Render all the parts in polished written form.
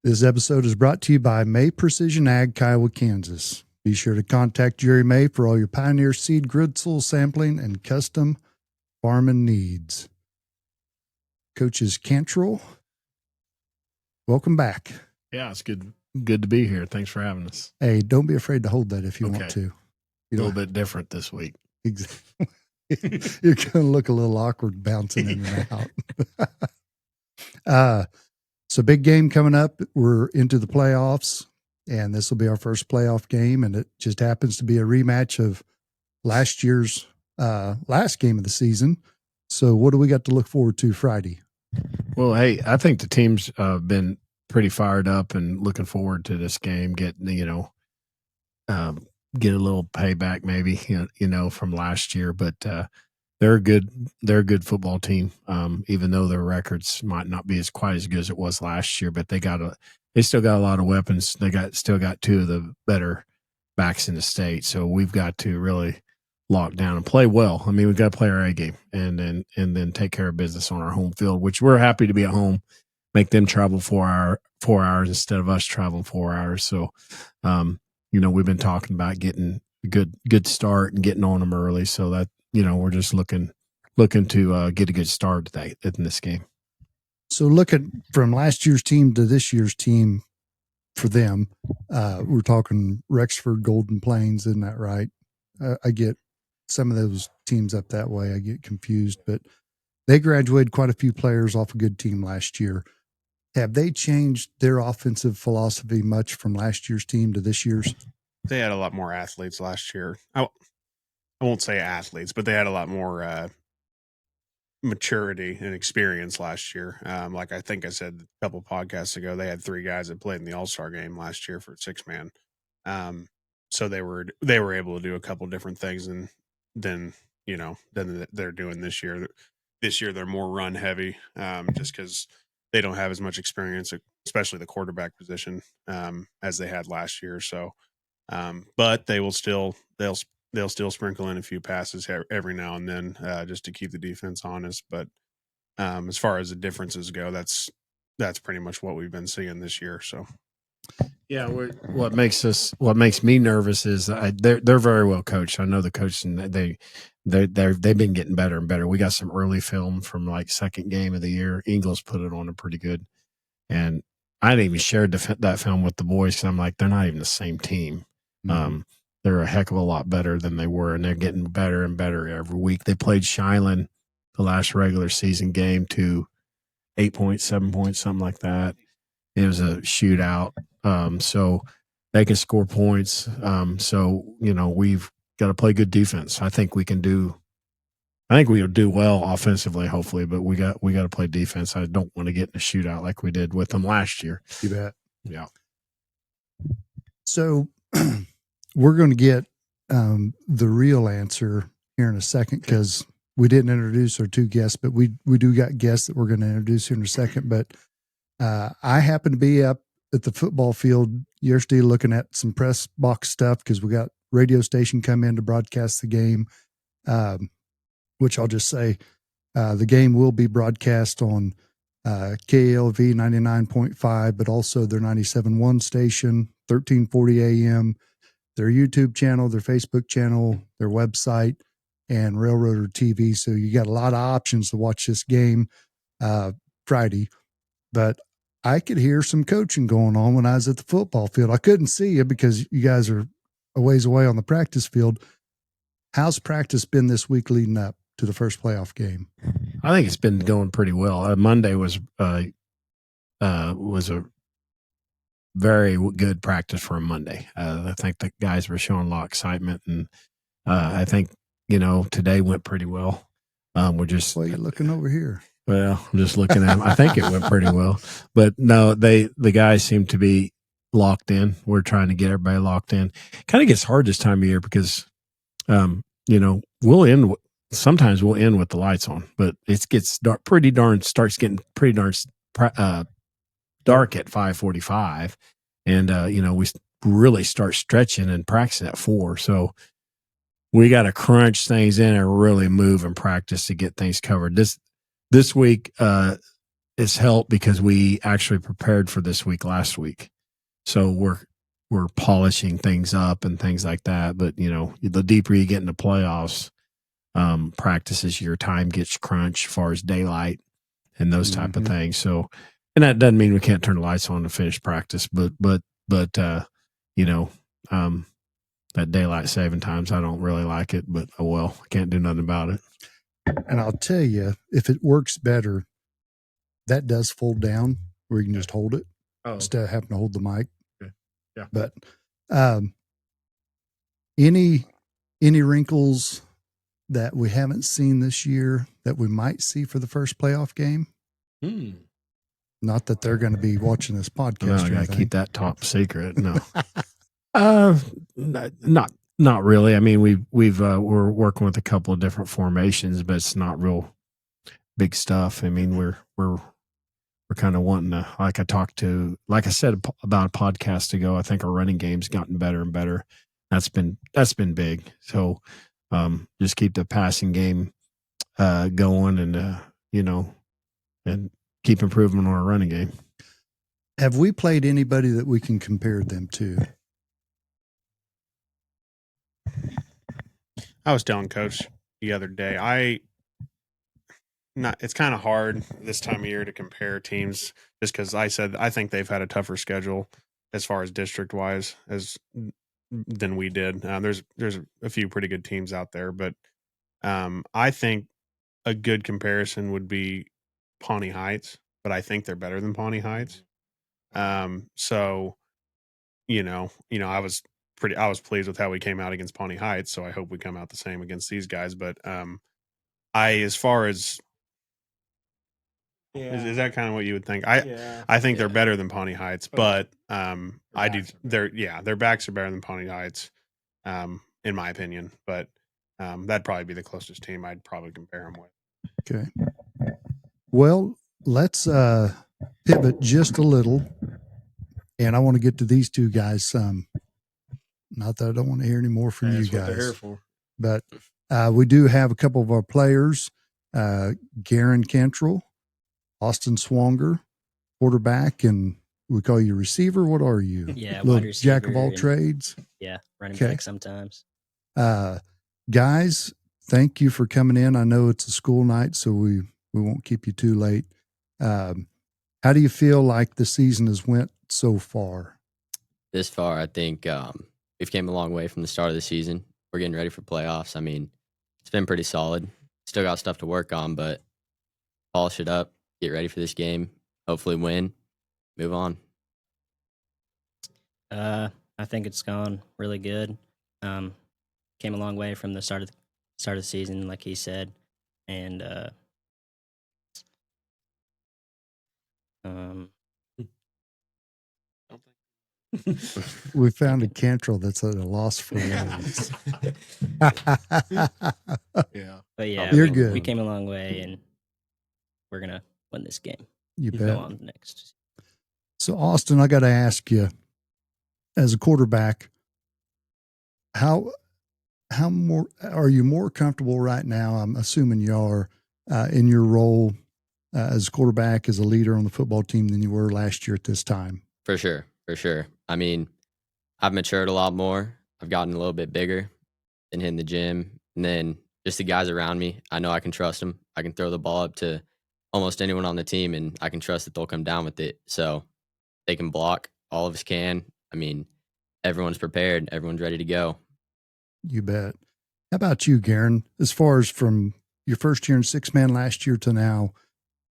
This episode is brought to you by May Precision Ag, Kiowa, Kansas. Be sure to contact Jerry May for all your Pioneer seed gristle sampling and custom farming needs. Coaches Cantrell, welcome back. Yeah, it's good to be here. Thanks for having us. Hey, don't be afraid to hold that if you want to. A little bit different this week. Exactly. You're going to look a little awkward bouncing in and out. So big game coming up. We're into the playoffs, and this will be our first playoff game, and it just happens to be a rematch of last year's last game of the season. So what do we got to look forward to Friday? Well, hey, I think the team's been pretty fired up and looking forward to this game. Get a little payback maybe, from last year, but they're a good football team. Even though their records might not be quite as good as it was last year, but they still got a lot of weapons. They still got two of the better backs in the state. So we've got to really lock down and play well. I mean, we've got to play our A game and then take care of business on our home field, which we're happy to be at home. Make them travel 4 hours instead of us traveling 4 hours. So, we've been talking about getting a good start and getting on them early, so that we're just looking to get a good start today in this game. So looking from last year's team to this year's team for them, we're talking Rexford, Golden Plains, isn't that right? I get some of those teams up that way. I get confused, but they graduated quite a few players off a good team last year. Have they changed their offensive philosophy much from last year's team to this year's? They had a lot more athletes last year. I won't say athletes, but they had a lot more maturity and experience last year. Like I think I said a couple podcasts ago, they had 3 guys that played in the All-Star game last year for 6-man. So they were able to do a couple different things than they're doing this year. This year they're more run heavy, just because they don't have as much experience, especially the quarterback position, as they had last year. So, but they'll still sprinkle in a few passes every now and then, just to keep the defense honest. But as far as the differences go, that's pretty much what we've been seeing this year. So, yeah, what makes me nervous is they're very well coached. I know the coach, and they've been getting better and better. We got some early film from like second game of the year. Ingles put it on pretty good, and I didn't even share that film with the boys because I'm like, they're not even the same team. Mm-hmm. They're a heck of a lot better than they were, and they're getting better and better every week. They played Shiloh the last regular season game to 8 points, 7 points, something like that. It was a shootout, so they can score points. So we've got to play good defense. I think we'll do well offensively, hopefully, but we got to play defense. I don't want to get in a shootout like we did with them last year. You bet. Yeah. So we're going to get the real answer here in a second, because we didn't introduce our 2 guests, but we do got guests that we're going to introduce here in a second. But I happened to be up at the football field yesterday looking at some press box stuff, because we got radio station come in to broadcast the game, which I'll just say the game will be broadcast on KLV 99.5, but also their 97.1 station, 1340 AM, their YouTube channel, their Facebook channel, their website, and Railroader TV. So you got a lot of options to watch this game Friday. But I could hear some coaching going on when I was at the football field. I couldn't see you because you guys are a ways away on the practice field. How's practice been this week leading up to the first playoff game? I think it's been going pretty well. Monday was a very good practice for a Monday. I think the guys were showing a lot of excitement, and I think today went pretty well. We're just Well, you're looking over here. Well, I'm just looking at them. I think it went pretty well, but no, the guys seem to be locked in. We're trying to get everybody locked in. Kind of gets hard this time of year because, sometimes we'll end with the lights on, but it gets starts getting pretty darn dark at 5:45, and we really start stretching and practicing at 4. So we got to crunch things in and really move and practice to get things covered. This week, it's helped because we actually prepared for this week last week. So we're polishing things up and things like that. But, the deeper you get into playoffs, practices, your time gets crunched as far as daylight and those type of things. So, and that doesn't mean we can't turn the lights on to finish practice, but that daylight saving times, I don't really like it, but oh well, I can't do nothing about it. And I'll tell you, if it works better, that does fold down where you can just hold it instead of having to hold the mic. Okay. Yeah. But any wrinkles that we haven't seen this year that we might see for the first playoff game? Not that they're going to be watching this podcast. I got to keep that top secret. No. Not really. I mean, we're working with a couple of different formations, but it's not real big stuff. I mean, we're kind of wanting to, like I said about a podcast ago, I think our running game's gotten better and better. That's been big. So, just keep the passing game, going and, and keep improving on our running game. Have we played anybody that we can compare them to? I was telling Coach the other day, it's kind of hard this time of year to compare teams just because I think they've had a tougher schedule as far as district wise than we did. There's a few pretty good teams out there, but I think a good comparison would be Pawnee Heights, but I think they're better than Pawnee Heights. So, I was pleased with how we came out against Pawnee Heights. So I hope we come out the same against these guys. But as far as is that kind of what you would think? I think they're better than Pawnee Heights, but their backs are better than Pawnee Heights, in my opinion. But that'd probably be the closest team I'd probably compare them with. Okay. Well, let's pivot just a little, and I want to get to these two guys. Not that I don't want to hear any more from you guys. That's what they're here for. But we do have a couple of our players, Garen Cantrell, Austin Swonger, quarterback, and we call you receiver. What are you? Yeah, wide receiver, jack of all trades. Yeah, running back sometimes. Guys, thank you for coming in. I know it's a school night, so we won't keep you too late. How do you feel like the season has went so far? This far, I think we've came a long way from the start of the season. We're getting ready for playoffs. I mean, it's been pretty solid. Still got stuff to work on, but polish it up, get ready for this game, hopefully win, move on. I think it's gone really good. Came a long way from the start of the season, like he said, and we found a Cantrell that's at a loss for words. Yeah, but yeah, you're good. We came a long way, and we're gonna win this game. You bet. Go on next. So, Austin, I got to ask you, as a quarterback, how more are you more comfortable right now? I'm assuming you are in your role as a quarterback, as a leader on the football team than you were last year at this time. For sure. I mean, I've matured a lot more. I've gotten a little bit bigger, been hitting the gym, and then just the guys around me. I know I can trust them. I can throw the ball up to almost anyone on the team, and I can trust that they'll come down with it. So they can block. All of us can. I mean, everyone's prepared. Everyone's ready to go. You bet. How about you, Garen? As far as from your first year in six-man last year to now,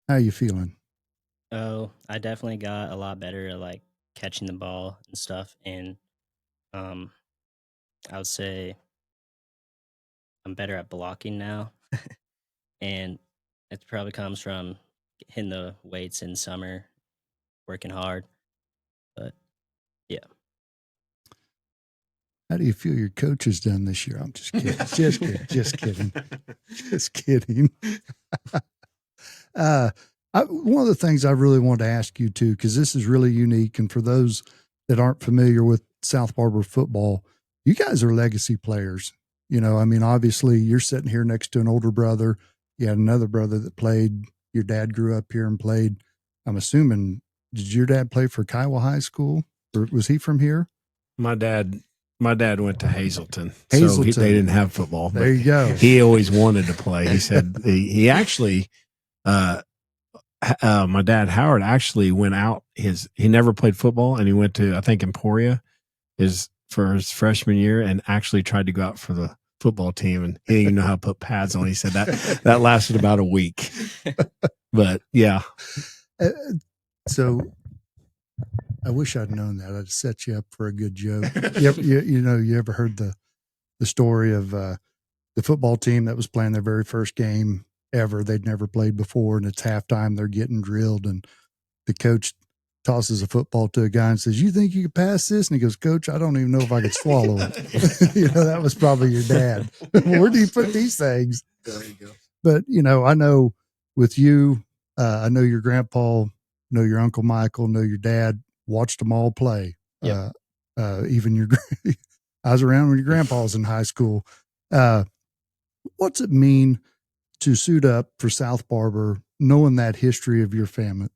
how are you feeling? Oh, I definitely got a lot better at like catching the ball and stuff, and I would say I'm better at blocking now, and it probably comes from hitting the weights in summer, working hard. But yeah. How do you feel your coach has done this year? I'm just kidding. Just kidding. One of the things I really wanted to ask you too, because this is really unique, and for those that aren't familiar with South Barber football, you guys are legacy players. I mean, obviously you're sitting here next to an older brother. You had another brother that played. Your dad grew up here and played. I'm assuming, did your dad play for Kiowa High School, or was he from here? My dad went to Hazleton, so Hazleton. they didn't have football. There you go. He always wanted to play. He said he actually, my dad Howard actually went out. He never played football, and he went to, I think, Emporia for his freshman year, and actually tried to go out for the football team, and he didn't even know how to put pads on. He said that lasted about a week. But yeah, so I wish I'd known that. I'd set you up for a good joke. You ever heard the story of the football team that was playing their very first game ever? They'd never played before, and it's halftime. They're getting drilled, and the coach tosses a football to a guy and says, "You think you could pass this?" And he goes, "Coach, I don't even know if I could swallow it." That was probably your dad. Where do you put these things? there you go. But, I know with you, I know your grandpa, know your Uncle Michael, know your dad, watched them all play. Yep. Even I was around when your grandpa was in high school. What's it mean to suit up for South Barber, knowing that history of your family?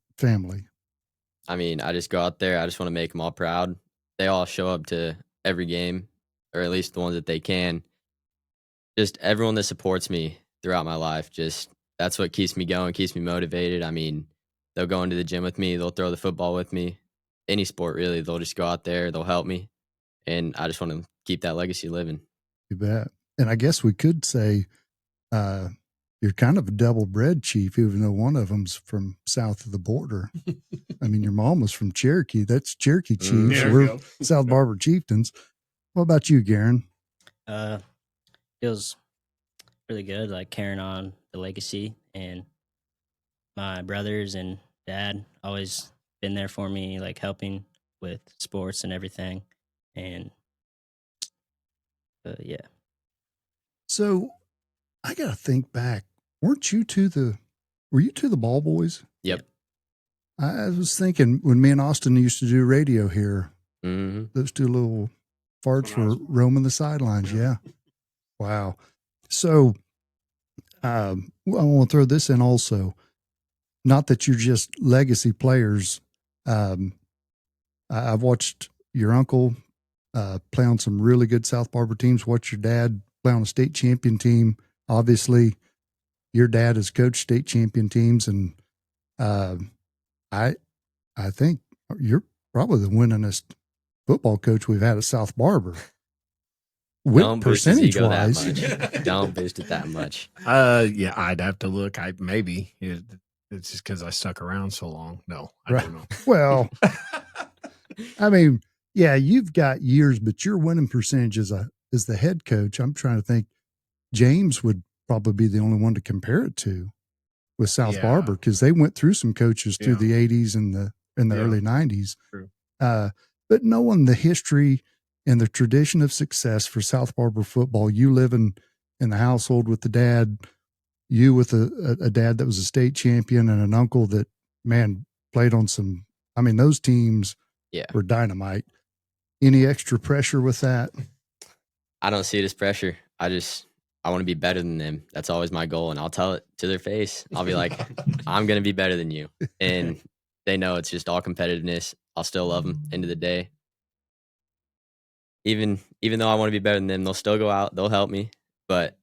I mean, I just go out there. I just want to make them all proud. They all show up to every game, or at least the ones that they can. Just everyone that supports me throughout my life. Just that's what keeps me going, keeps me motivated. I mean, they'll go into the gym with me. They'll throw the football with me. Any sport, really. They'll just go out there. They'll help me. And I just want to keep that legacy living. You bet. And I guess we could say you're kind of a double bred chief, even though one of them's from south of the border. I mean, your mom was from Cherokee. That's Cherokee Chiefs. There we We're go. South Barber Chieftains. What about you, Garen? It was really good, like carrying on the legacy, and my brothers and dad always been there for me, like helping with sports and everything. And yeah. So I got to think back. Were you two the ball boys? Yep. I was thinking when me and Austin used to do radio here, Mm-hmm. those two little farts were roaming the sidelines. Yeah. Wow. So I want to throw this in also. Not that you're just legacy players. I've watched your uncle play on some really good South Barber teams. Watch your dad play on a state champion team. Obviously, your dad has coached state champion teams, and I think you're probably the winningest football coach we've had at South Barber. Don't boost his ego that Percentage-wise. much. Don't boost it that much. Yeah, I'd have to look. Maybe it's just because I stuck around so long. No, I don't know. Well, I mean, yeah, you've got years, but your winning percentage as the head coach, I'm trying to think. James would probably be the only one to compare it to with South Barber, because they went through some coaches through the 80s and the early 90s. True. But knowing the history and the tradition of success for South Barber football, you living in the household with the dad, you with a dad that was a state champion, and an uncle that, man, played on some, I mean, those teams were dynamite. Any extra pressure with that? I don't see it as pressure. I want to be better than them. That's always my goal, and I'll tell it to their face. I'll be like, I'm going to be better than you. And they know it's just all competitiveness. I'll still love them end of the day. Even though I want to be better than them, they'll still go out. They'll help me, but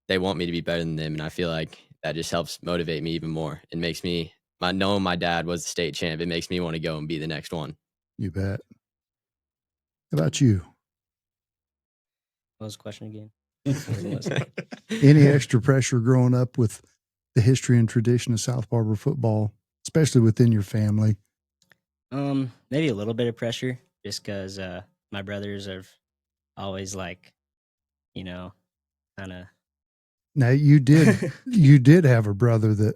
they want me to be better than them. And I feel like that just helps motivate me even more. It makes me, knowing my dad was the state champ, it makes me want to go and be the next one. You bet. How about you? What was the question again? Any extra pressure growing up with the history and tradition of South Barber football, especially within your family? Maybe a little bit of pressure, just because my brothers are always like, kind of. Now you did have a brother that,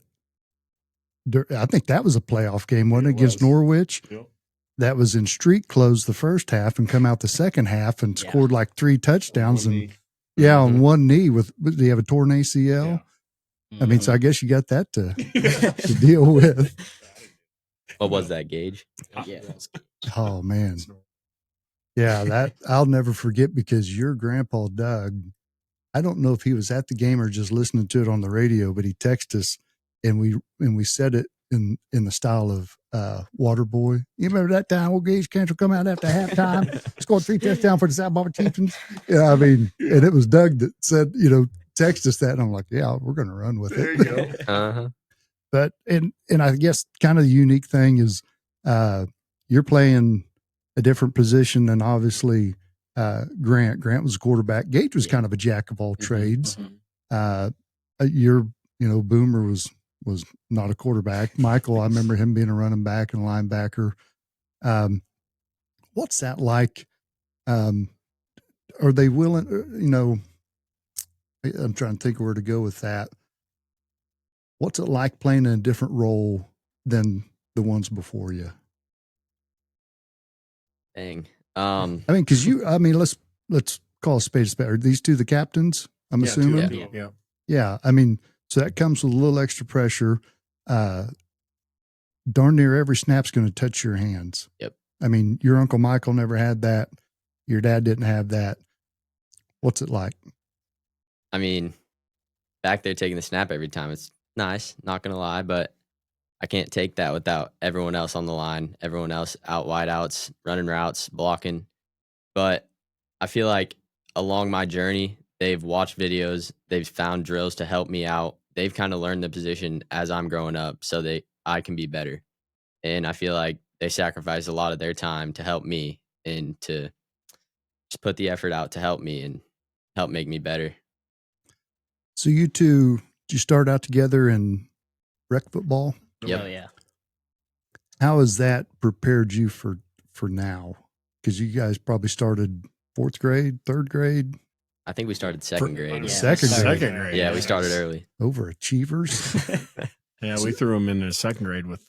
I think that was a playoff game, wasn't it, against Norwich? Yep. That was in street clothes the first half and come out the second half and scored like 3 touchdowns on one knee do you have a torn ACL? Yeah. I mean, so I guess you got that to deal with. What was that, Gage? Yeah. Oh man. Yeah, that I'll never forget, because your grandpa Doug, I don't know if he was at the game or just listening to it on the radio, but he texted us and we said it in the style of, Water Boy. You remember that time old Gage Cantrell come out after halftime, scored 3 touchdowns for the South Barber Chieftains? Yeah, I mean, and it was Doug that said, text us that, and I'm like, yeah, we're going to run with There it. you go. Uh-huh. But and I guess kind of the unique thing is you're playing a different position than obviously Grant. Grant was a quarterback. Gage was kind of a jack of all trades. Boomer was not a quarterback. Michael, I remember him being a running back and a linebacker. What's that like? Are they willing? I'm trying to think where to go with that. What's it like playing in a different role than the ones before you? Dang. Because let's call a spade a spade. Are these two the captains? I'm assuming. Yeah. Yeah. I mean, so that comes with a little extra pressure. Darn near every snap's going to touch your hands. Yep. I mean, your Uncle Michael never had that. Your dad didn't have that. What's it like? I mean, back there taking the snap every time, it's nice, not going to lie, but I can't take that without everyone else on the line, everyone else out wide outs, running routes, blocking. But I feel like along my journey, they've watched videos, they've found drills to help me out. They've kind of learned the position as I'm growing up so I can be better. And I feel like they sacrifice a lot of their time to help me and to just put the effort out to help me and help make me better. So you two, did you start out together in rec football? Yep. Oh yeah. How has that prepared you for now? Because you guys probably started 4th grade, 3rd grade. I think we started second grade. Yeah, Second grade. Second grade. Yeah, we started early. Overachievers. Yeah, we threw them in the second grade with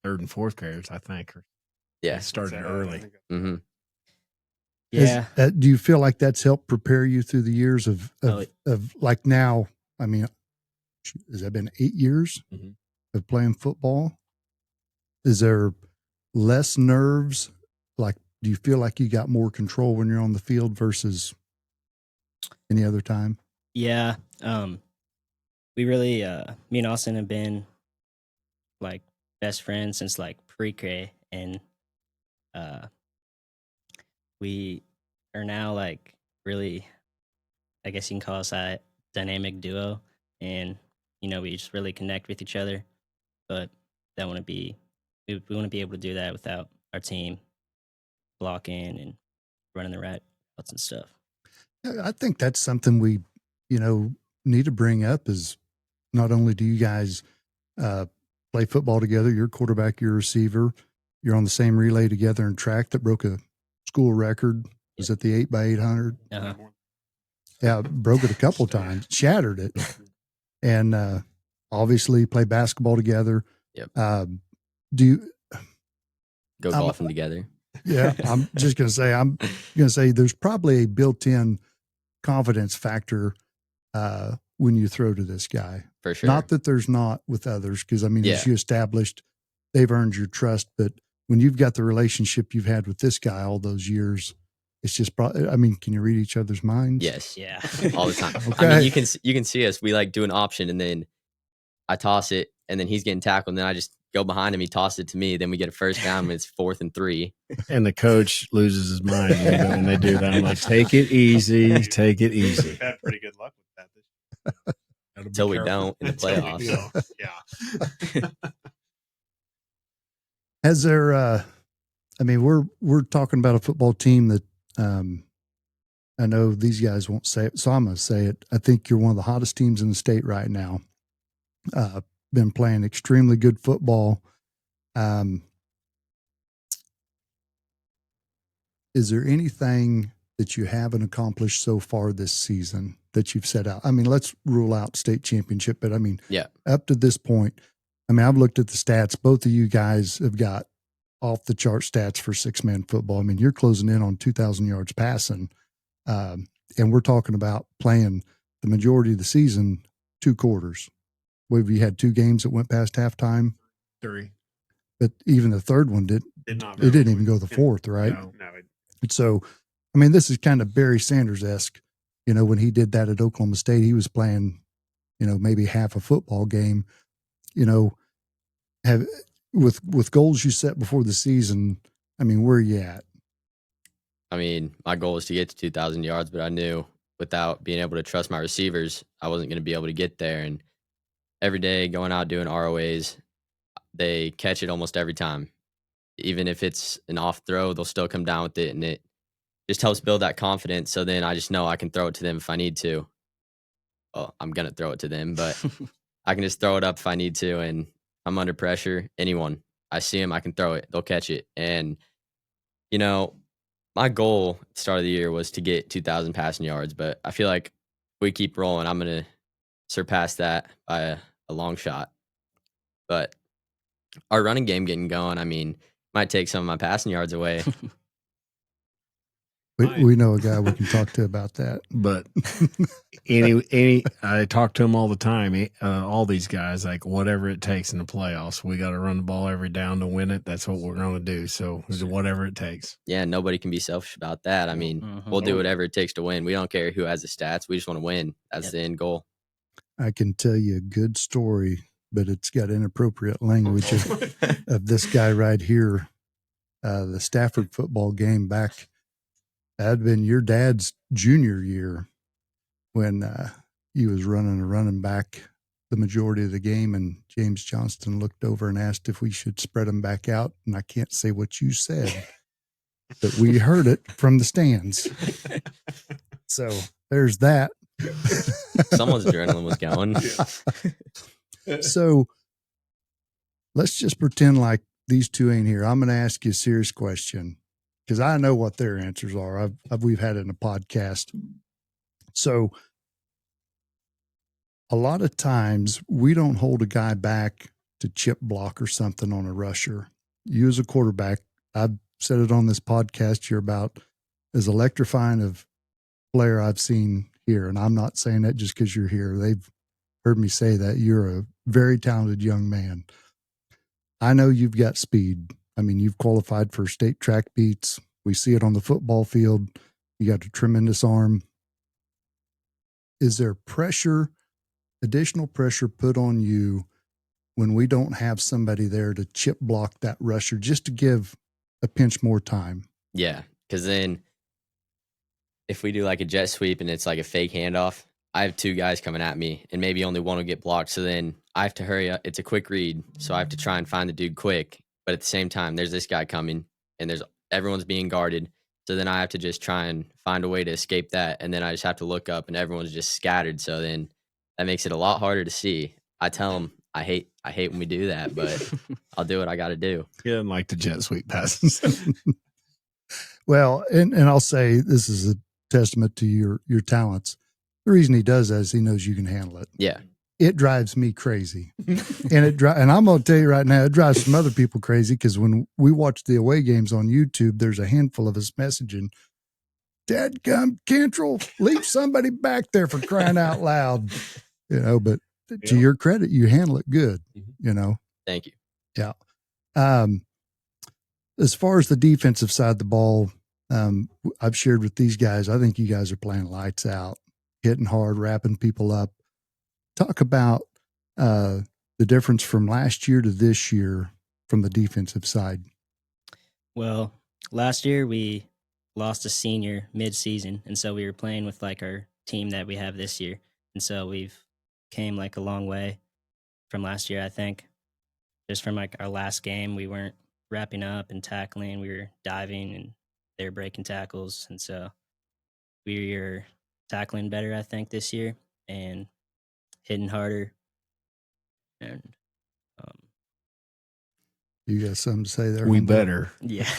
3rd and 4th graders, I think. Yeah. They started early. Mm-hmm. Yeah. Do you feel like that's helped prepare you through the years of like now? I mean, has that been 8 years Mhm. of playing football? Is there less nerves? Like, do you feel like you got more control when you're on the field versus any other time? Yeah. We really me and Austin have been like best friends since like pre-K, and we are now like really, I guess you can call us a dynamic duo, and we just really connect with each other. But that wouldn't be we wouldn't be able to do that without our team blocking and running the routes and stuff. I think that's something we, need to bring up is not only do you guys play football together, you're quarterback, you're receiver, you're on the same relay together in track that broke a school record. Was it the 8x800? Uh-huh. Yeah, broke it a couple times, shattered it. And obviously play basketball together. Yep. Do you Go golfing together. Yeah, I'm just going to say there's probably a built-in confidence factor when you throw to this guy. For sure. Not that there's not with others, because as Yeah. you established, they've earned your trust. But when you've got the relationship you've had with this guy all those years, it's just can you read each other's minds? Yes. Yeah. All the time. Okay. I mean, you can see us. We like do an option, and then I toss it, and then he's getting tackled, and then I just go behind him. He tosses it to me. Then we get a first down when it's 4th and 3. And the coach loses his mind when they do that. I'm like, take it easy. Take it easy. We've had pretty good luck with that. Until we don't in the Until we playoffs. do. Yeah. Has there? We're talking about a football team that I know these guys won't say it, so I'm going to say it. I think you're one of the hottest teams in the state right now. Been playing extremely good football. Is there anything that you haven't accomplished so far this season that you've set out? I mean, let's rule out state championship, but Yeah. up to this point, I've looked at the stats. Both of you guys have got off the chart stats for 6-man football. I mean, you're closing in on 2,000 yards passing. And we're talking about playing the majority of the season 2 quarters. We had 2 games that went past halftime. 3. But even the third one didn't even go the 4th, right? No. So, this is kind of Barry Sanders-esque. When he did that at Oklahoma State, he was playing, maybe half a football game. with goals you set before the season, I mean, where are you at? I mean, my goal was to get to 2,000 yards, but I knew without being able to trust my receivers, I wasn't going to be able to get there. And every day going out doing ROAs, they catch it almost every time. Even if it's an off throw, they'll still come down with it, and it just helps build that confidence. So then I just know I can throw it to them if I need to. Well, I'm going to throw it to them, but I can just throw it up if I need to, and I'm under pressure. Anyone, I see them, I can throw it. They'll catch it. And, you know, my goal at the start of the year was to get 2,000 passing yards, but I feel like if we keep rolling, I'm going to surpass that by a long shot. But our running game getting going, I mean, might take some of my passing yards away. We know a guy we can talk to about that. But I talk to him all the time. All these guys, like whatever it takes in the playoffs, we got to run the ball every down to win it. That's what we're going to do. So whatever it takes. Yeah, nobody can be selfish about that. I mean, we'll do whatever it takes to win. We don't care who has the stats. We just want to win. That's the end goal. I can tell you a good story, but it's got inappropriate language of this guy right here. The Stafford football game back. That'd been your dad's junior year when he was running a running back the majority of the game, and James Johnston looked over and asked if we should spread him back out. And I can't say what you said, but we heard it from the stands. So there's that. Someone's adrenaline was going. So let's just pretend like these two ain't here. I'm going to ask you a serious question because I know what their answers are. We've had it in a podcast. So a lot of times we don't hold a guy back to chip block or something on a rusher. You as a quarterback, I've said it on this podcast, you're about as electrifying of player I've seen here. And I'm not saying that just because you're here. They've heard me say that. You're a very talented young man. I know you've got speed. I mean, you've qualified for state track beats. We see it on the football field. You got a tremendous arm. Is there additional pressure put on you when we don't have somebody there to chip block that rusher just to give a pinch more time? Yeah, because then if we do like a jet sweep and it's like a fake handoff, I have two guys coming at me and maybe only one will get blocked. So then I have to hurry up. It's a quick read. So I have to try and find the dude quick. But at the same time, there's this guy coming and everyone's being guarded. So then I have to just try and find a way to escape that. And then I just have to look up and everyone's just scattered. So then that makes it a lot harder to see. I tell them I hate when we do that, but I'll do what I got to do. He doesn't like the jet sweep passes. Well, and I'll say this is a testament to your talents. The reason he does that is he knows you can handle it. Yeah. It drives me crazy. And I'm going to tell you right now, it drives some other people crazy because when we watch the away games on YouTube, there's a handful of us messaging, "Dadgum Cantrell, leave somebody back there for crying out loud." But to your credit, you handle it good, Thank you. Yeah. As far as the defensive side of the ball, I've shared with these guys, I think you guys are playing lights out, hitting hard, wrapping people up. Talk about the difference from last year to this year from the defensive side. Well, last year we lost a senior mid-season, and so we were playing with like our team that we have this year. And so we've came like a long way from last year, I think. Just from like our last game, we weren't wrapping up and tackling. We were diving and they were breaking tackles. And so we were tackling better, I think, this year and hitting harder. And you got something to say there? We better. Yeah.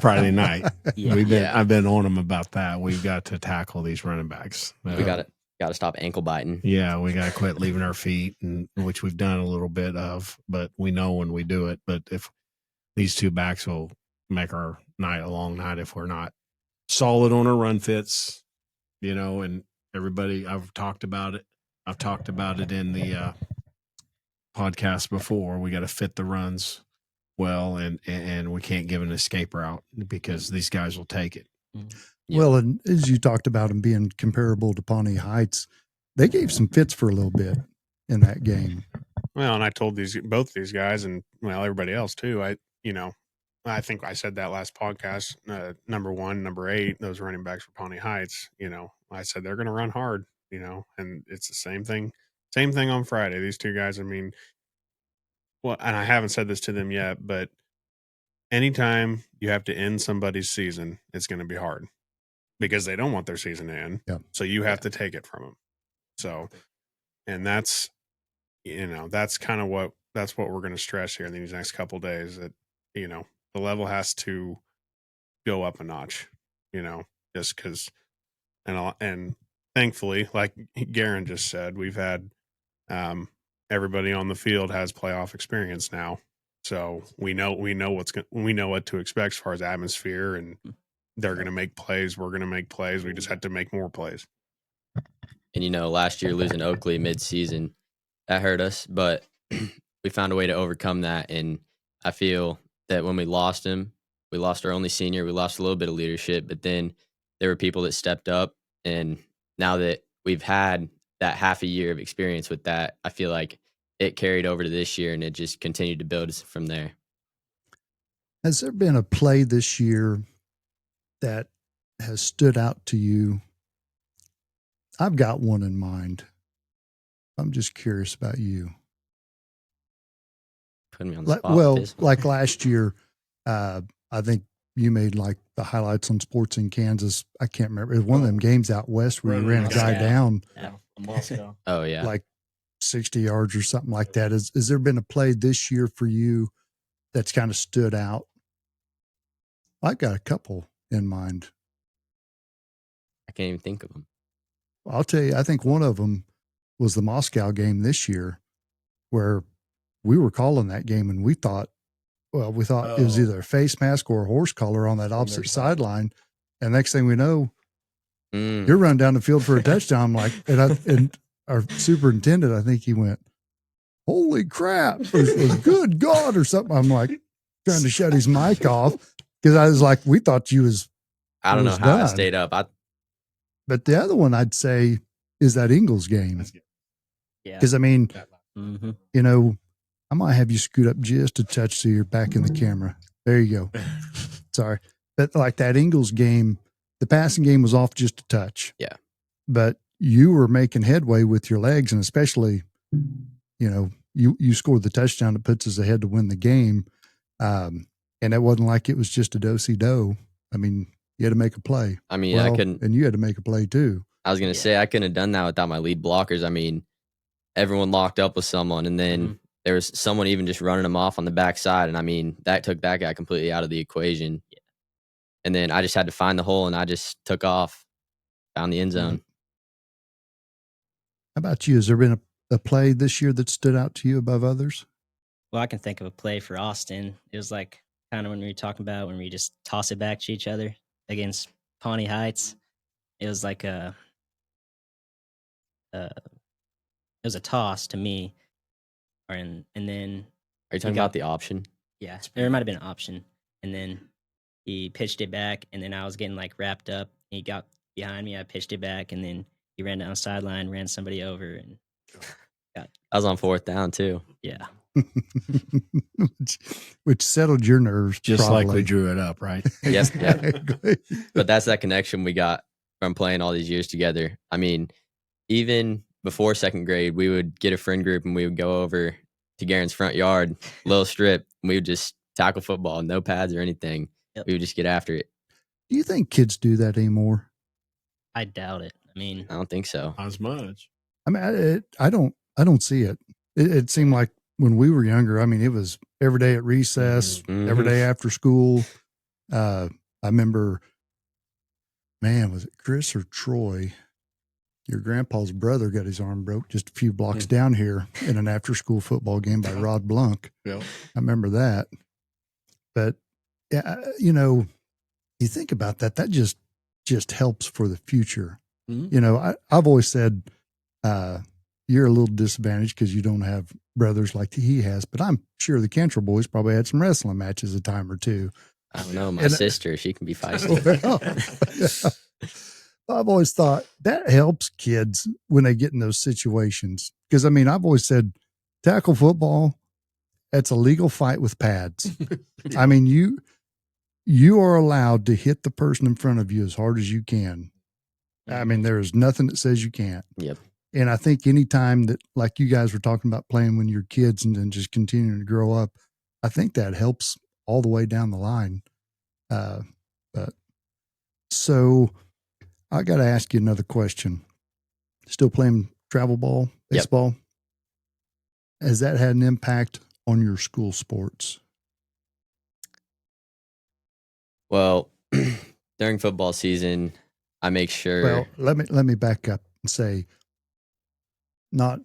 Friday night. Yeah. I've been on them about that. We've got to tackle these running backs. We got to stop ankle biting. Yeah, we got to quit leaving our feet, and which we've done a little bit of, but we know when we do it. But if these two backs will make our night a long night if we're not solid on our run fits, and everybody, I've talked about it. I've talked about it in the podcast before. We got to fit the runs well, and we can't give an escape route because these guys will take it. Yeah. Well, and as you talked about them being comparable to Pawnee Heights, they gave some fits for a little bit in that game. Well, and I told both these guys, and everybody else too. I think I said that last podcast. Number 1, number 8, those running backs for Pawnee Heights. I said they're going to run hard. And it's the same thing. Same thing on Friday. These two guys. I mean, well, and I haven't said this to them yet, but anytime you have to end somebody's season, it's going to be hard because they don't want their season to end. Yep. So you have to take it from them. So, and that's kind of what we're going to stress here in these next couple of days, that, the level has to go up a notch, just because, and thankfully, like Garen just said, we've had, everybody on the field has playoff experience now. So we know what to expect as far as atmosphere, and they're going to make plays. We're going to make plays. We just had to make more plays. And, last year losing Oakley mid-season, that hurt us, but we found a way to overcome that. And I feel that when we lost him, we lost our only senior. We lost a little bit of leadership, but then there were people that stepped up. And now that we've had that half a year of experience with that, I feel like it carried over to this year, and it just continued to build us from there. Has there been a play this year that has stood out to you? I've got one in mind. I'm just curious about you. Putting me on the spot. Like last year, I think you made like the highlights on Sports in Kansas. I can't remember. It was one of them games out west where you ran a guy down. Yeah. Moscow. Oh, yeah. Like 60 yards or something like that. Has there been a play this year for you that's kind of stood out? I've got a couple in mind. I can't even think of them. I'll tell you, I think one of them was the Moscow game this year, where we were calling that game and we thought it was either a face mask or a horse collar on that opposite sideline. And next thing we know, you're running down the field for a touchdown. I'm like, and our superintendent, I think he went, "Holy crap," or "Good God," or something. I'm like trying to shut his mic off because I was like, we thought you was. I don't know how I stayed up. But the other one I'd say is that Ingles game. Yeah. Because I mean, Mm-hmm. I might have you scoot up just a touch so you're back in the camera. There you go. Sorry. But like that Ingles game, the passing game was off just a touch. Yeah. But you were making headway with your legs, and especially, you scored the touchdown that puts us ahead to win the game. And it wasn't like it was just a do-si-do. I mean, you had to make a play. I mean, I couldn't. And you had to make a play too. I was going to say, I couldn't have done that without my lead blockers. I mean, everyone locked up with someone, and then there was someone even just running them off on the backside. And I mean, that took that guy completely out of the equation. Yeah. And then I just had to find the hole, and I just took off, found the end zone. How about you? Has there been a play this year that stood out to you above others? Well, I can think of a play for Austin. It was like kind of when we were talking about when we just toss it back to each other against Pawnee Heights. It was like it was a toss to me, and then Are you talking about the option? Yeah, there might have been an option, and then he pitched it back, and then I was getting like wrapped up. And he got behind me. I pitched it back, and then he ran down the sideline, ran somebody over, and I was on 4th down too. Yeah. which settled your nerves. Just probably. like we drew it up, right? Yep. Exactly. But that's that connection we got from playing all these years together. I mean, even before 2nd grade, we would get a friend group and we would go over to Garen's front yard, little strip, and we would just tackle football, no pads or anything. Yep. We would just get after it. Do you think kids do that anymore? I doubt it. I mean, I don't think so. Not as much. I mean, I don't see it. It seemed like when we were younger, I mean, it was every day at recess, every day after school. I remember, man, was it Chris or Troy? Your grandpa's brother got his arm broke just a few blocks down here in an after-school football game by Rod Blunk. Yeah. I remember that. But, you think about that, that just helps for the future. Mm-hmm. I've always said you're a little disadvantaged because you don't have brothers like he has, but I'm sure the Cantrell boys probably had some wrestling matches a time or two. I don't know. My sister, she can be feisty. I've always thought that helps kids when they get in those situations. Because, I mean, I've always said tackle football, That's a legal fight with pads. I mean, you are allowed to hit the person in front of you as hard as you can. I mean, there is nothing that says you can't. Yep. And I think anytime that, like you guys were talking about playing when you're kids and then just continuing to grow up, I think that helps all the way down the line. But so I got to ask you another question. Still playing travel ball, baseball? Yep. Has that had an impact on your school sports? Well, during football season, I make sure. Well, let me back up and say, not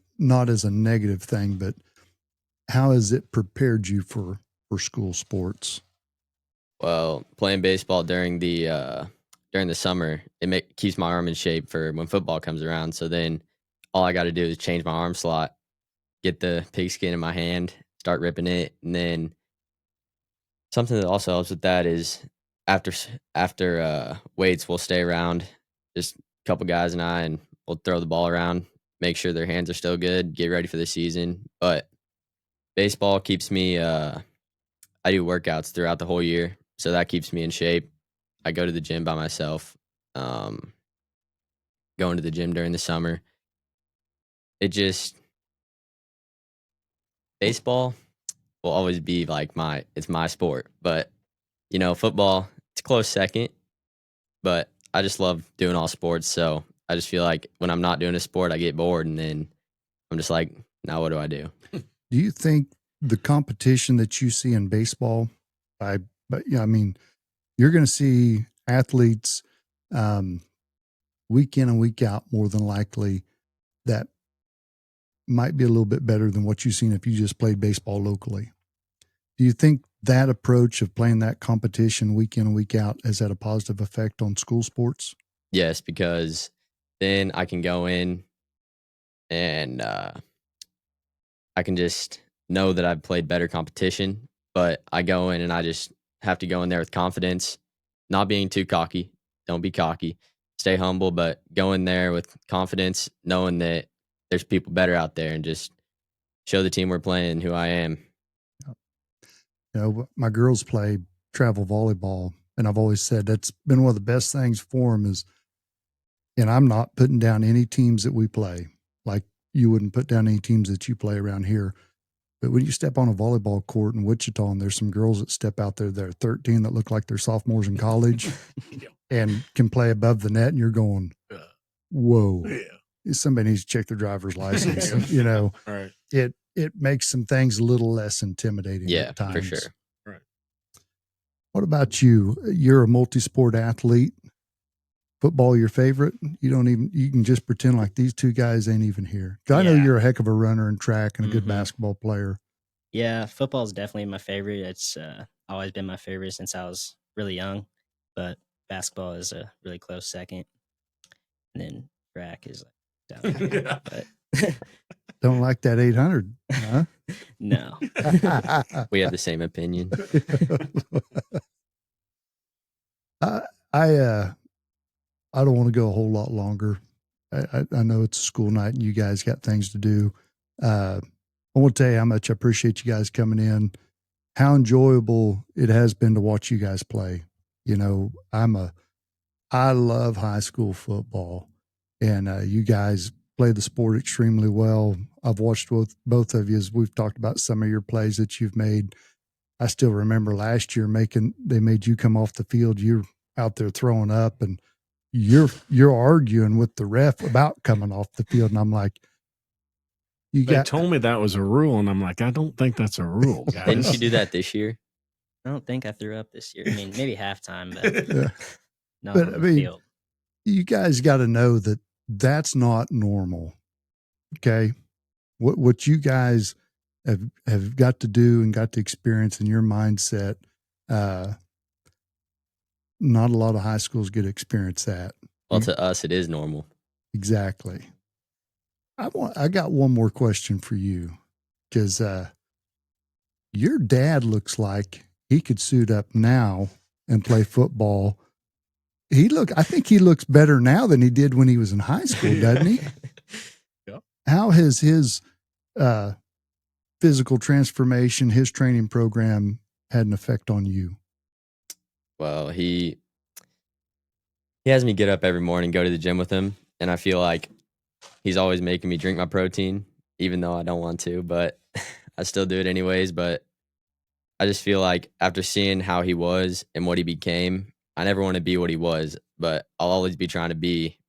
as a negative thing, but how has it prepared you for school sports? Well, playing baseball during the summer, keeps my arm in shape for when football comes around. So then all I got to do is change my arm slot, get the pigskin in my hand, start ripping it. And then something that also helps with that is after weights, we'll stay around, just a couple guys and I, and we'll throw the ball around, make sure their hands are still good, get ready for the season. But baseball keeps me, I do workouts throughout the whole year. So that keeps me in shape. I go to the gym by myself, going to the gym during the summer. Baseball will always be like it's my sport. But, football, it's a close second. But I just love doing all sports. So I just feel like when I'm not doing a sport, I get bored. And then I'm just like, now what do I do? Do you think the competition that you see in baseball, I mean, you're going to see athletes week in and week out, more than likely, that might be a little bit better than what you've seen if you just played baseball locally. Do you think that approach of playing that competition week in and week out has had a positive effect on school sports? Yes, because then I can go in and I can just know that I've played better competition, but I go in and I just have to go in there with confidence, not being too cocky. Don't be cocky. Stay humble, but go in there with confidence, knowing that there's people better out there, and just show the team we're playing who I am. My girls play travel volleyball, and I've always said that's been one of the best things for them is, and I'm not putting down any teams that we play, like you wouldn't put down any teams that you play around here. But when you step on a volleyball court in Wichita and there's some girls that step out there that are 13 that look like they're sophomores in college and can play above the net, and you're going, whoa, somebody needs to check their driver's license. Right. It makes some things a little less intimidating at times. For sure. Right. What about you? You're a multi-sport athlete. Football your favorite? You can just pretend like these two guys ain't even here. I know you're a heck of a runner and track and a good basketball player. Yeah, football is definitely my favorite. It's always been my favorite since I was really young, but basketball is a really close second. And then track is like down there. But don't like that 800, huh? No. We have the same opinion. I don't want to go a whole lot longer. I know it's a school night and you guys got things to do. I want to tell you how much I appreciate you guys coming in, how enjoyable it has been to watch you guys play. I love high school football, and you guys play the sport extremely well. I've watched both of you as we've talked about some of your plays that you've made. I still remember last year they made you come off the field. You're out there throwing up and you're arguing with the ref about coming off the field. And I'm like, they told me that was a rule. And I'm like, I don't think that's a rule, guys. Didn't you do that this year? I don't think I threw up this year. I mean, maybe halftime, but not but on the field. You guys got to know that that's not normal. Okay. What you guys have got to do and got to experience in your mindset, not a lot of high schools get to experience that. Well, to us, it is normal. Exactly. I got one more question for you, because your dad looks like he could suit up now and play football. I think he looks better now than he did when he was in high school, doesn't he? Yep. How has his physical transformation, his training program had an effect on you? Well, he has me get up every morning, go to the gym with him, and I feel like he's always making me drink my protein, even though I don't want to, but I still do it anyways. But I just feel like after seeing how he was and what he became, I never want to be what he was, but I'll always be trying to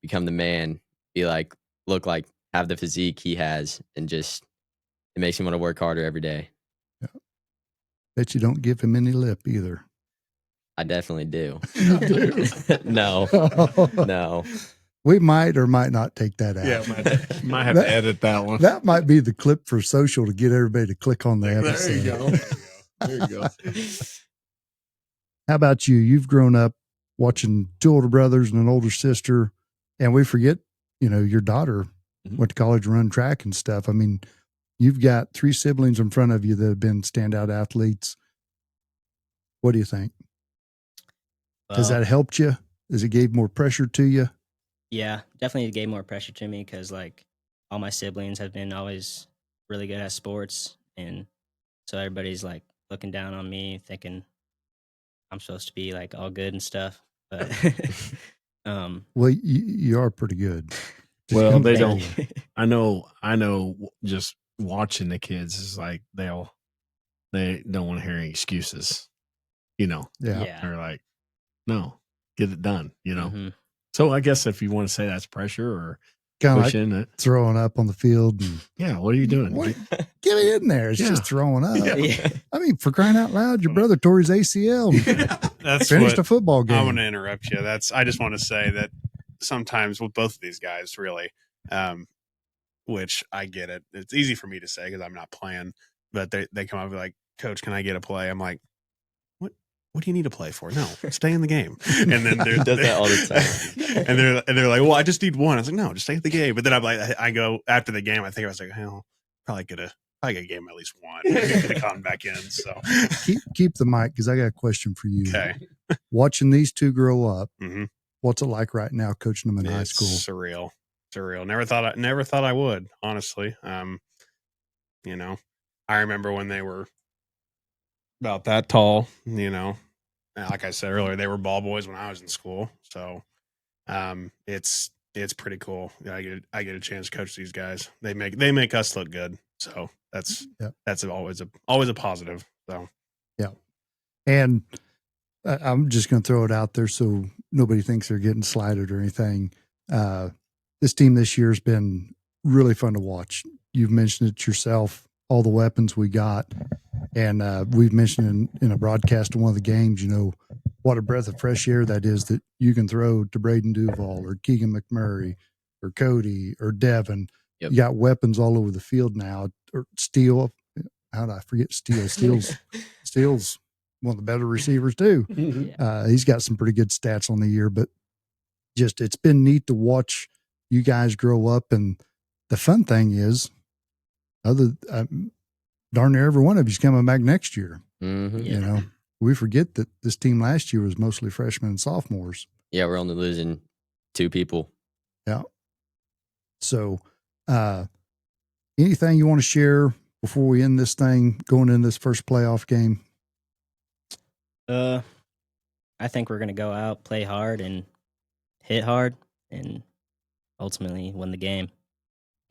become the man, be like, look like, have the physique he has, and just it makes me want to work harder every day. Yeah. Bet you don't give him any lip either. I definitely do. You do? No. We might or might not take that out. Yeah, might have to edit that one. That might be the clip for social to get everybody to click on the There episode. you go. There you go. How about you? You've grown up watching two older brothers and an older sister, and we forget, your daughter went to college and run track and stuff. I mean, you've got 3 siblings in front of you that have been standout athletes. What do you think? Has that helped you? Has it gave more pressure to you? Yeah, definitely gave more pressure to me because like all my siblings have been always really good at sports, and so everybody's like looking down on me, thinking I'm supposed to be like all good and stuff. But Well, you are pretty good. Well, they don't. thank you. I know. Just watching the kids is like they don't want to hear any excuses. Yeah. They're like, no, get it done. Mhm. So I guess if you want to say that's pressure or Kind of pushing like it, throwing up on the field. And, yeah. What are you doing? get it in there. It's Yeah. just throwing up. Yeah. I mean, for crying out loud, your brother tore his ACL and That's finished what a football game. I'm going to interrupt you. I just want to say that sometimes with both of these guys, really, which I get it. It's easy for me to say because I'm not playing, but they come up and be like, Coach, can I get a play? I'm like, what do you need to play for? No, stay in the game. And then He does that all the time. and they're like, well, I just need one. I was like, no, just stay in the game. But then I'm like, I go after the game. I think I was like, hell, probably could have gave him at least one. Could have gone back in. So keep the mic because I got a question for you. Okay. Watching these two grow up, Mm-hmm. what's it like right now coaching them in high school? Surreal. Never thought I would, honestly. I remember when they were about that tall, like I said earlier, they were ball boys when I was in school. So it's pretty cool. I get a chance to coach these guys. They make us look good. So that's always a positive. So yeah. And I'm just going to throw it out there so nobody thinks they're getting slighted or anything. This team this year has been really fun to watch. You've mentioned it yourself, all the weapons we got. And we've mentioned in a broadcast of one of the games, what a breath of fresh air that is that you can throw to Braden Duval or Keegan McMurray or Cody or Devin. Yep. You got weapons all over the field now. Or Steele. How did I forget Steele? Steele's one of the better receivers too. He's got some pretty good stats on the year, but just it's been neat to watch you guys grow up. And the fun thing is, darn near every one of you's coming back next year. Mm-hmm. We forget that this team last year was mostly freshmen and sophomores. Yeah, we're only losing 2 people. Yeah. So, anything you want to share before we end this thing, going in this first playoff game? I think we're gonna go out, play hard, and hit hard, and ultimately win the game.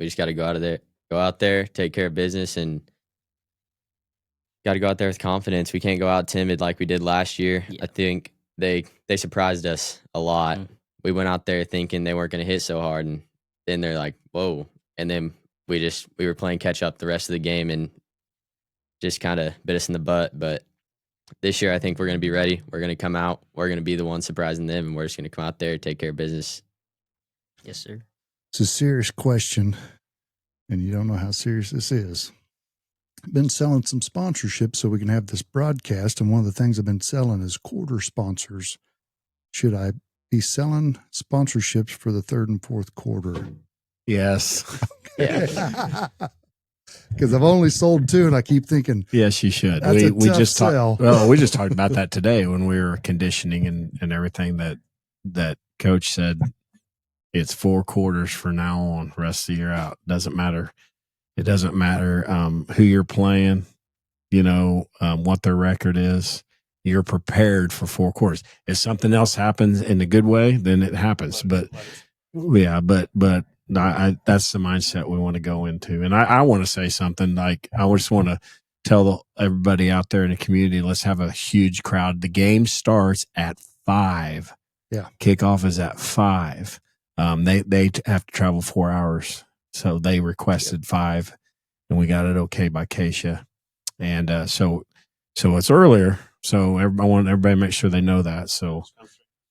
We just got to go out there, take care of business, and got to go out there with confidence. We can't go out timid like we did last year. Yeah. I think they surprised us a lot. Mm-hmm. We went out there thinking they weren't going to hit so hard, and then they're like, whoa. And then we were playing catch up the rest of the game and just kind of bit us in the butt. But this year, I think we're going to be ready. We're going to come out. We're going to be the one surprising them, and we're just going to come out there, take care of business. Yes, sir. It's a serious question, and you don't know how serious this is. I've been selling some sponsorships so we can have this broadcast, and one of the things I've been selling is quarter sponsors. Should I be selling sponsorships for the third and fourth quarter? Yes. Yeah. Because I've only sold 2, and I keep thinking, Yes, you should. That's a We tough just sell. we just talked about that today when we were conditioning and everything that coach said it's 4 quarters from now on, rest of the year out. Doesn't matter It doesn't matter who you're playing, what their record is. You're prepared for 4 quarters. If something else happens in a good way, then it happens. But that's the mindset we want to go into. And I want to say something like, I just want to tell everybody out there in the community, let's have a huge crowd. The game starts at 5. Yeah. Kickoff is at 5. They have to travel 4 hours. So they requested 5, and we got it okay by Keisha. And so it's earlier. So I want everybody to make sure they know that. So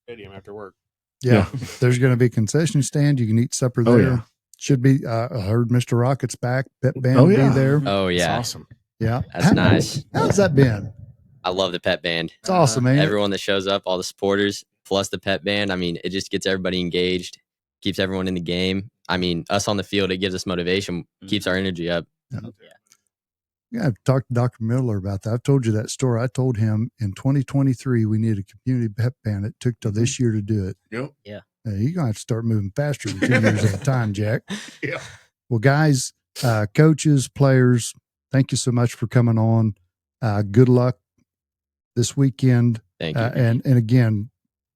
Stadium after work. Yeah. There's going to be a concession stand. You can eat supper there. Oh, yeah. Should be. I heard Mr. Rocket's back. Pep band will be there. Oh, It's yeah. awesome. Yeah. That's nice. How's that been? I love the pep band. It's awesome, man. Everyone that shows up, all the supporters, plus the pep band. I mean, it just gets everybody engaged, keeps everyone in the game. I mean, us on the field, it gives us motivation, keeps our energy up. Yeah, I've talked to Dr. Miller about that. I've told you that story. I told him in 2023 we need a community pep band. It took till this year to do it. Yep. Yeah. You're going to have to start moving faster than 2 years at a time, Jack. Yeah. Well, guys, coaches, players, thank you so much for coming on. Good luck this weekend. Thank you. And again,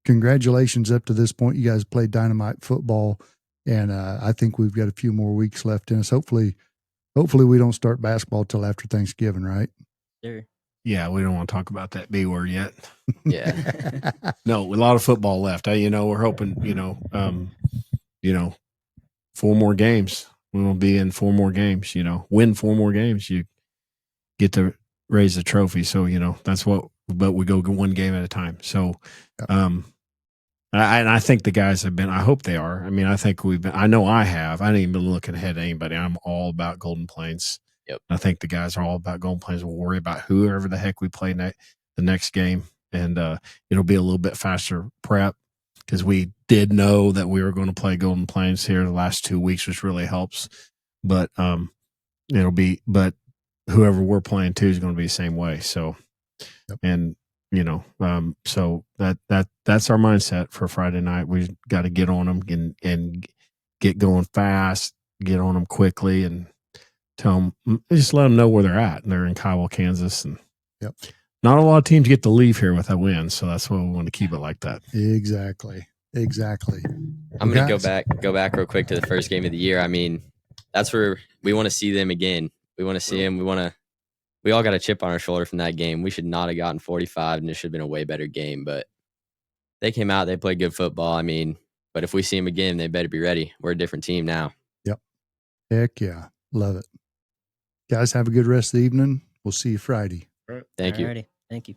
congratulations up to this point. You guys played dynamite football, and I think we've got a few more weeks left in us. Hopefully we don't start basketball till after Thanksgiving, right? Sure. Yeah, we don't want to talk about that B word yet. Yeah. No, a lot of football left. We're hoping, 4 more games. We will be in 4 more games, win 4 more games. You get to raise the trophy. So, that's but we go 1 game at a time. So, I think the guys have been, I hope they are. I mean, I think I know I have. I ain't even been looking ahead at anybody. I'm all about Golden Plains. Yep. I think the guys are all about Golden Plains. We'll worry about whoever the heck we play the next game. And it'll be a little bit faster prep because we did know that we were going to play Golden Plains here the last 2 weeks, which really helps. But but whoever we're playing to is going to be the same way. So, and so that's our mindset for Friday night. We got to get on them and get going fast, get on them quickly, and tell them, just let them know where they're at. And they're in Kiowa, Kansas, and not a lot of teams get to leave here with a win, so that's why we want to keep it like that. Exactly. I'm going to go back real quick to the first game of the year. I mean, that's where we want to see them again. We want to see them. We all got a chip on our shoulder from that game. We should not have gotten 45, and it should have been a way better game. But they came out, they played good football. I mean, but if we see them again, they better be ready. We're a different team now. Yep. Heck yeah. Love it. Guys, have a good rest of the evening. We'll see you Friday. All right. Thank you. Alrighty. Thank you.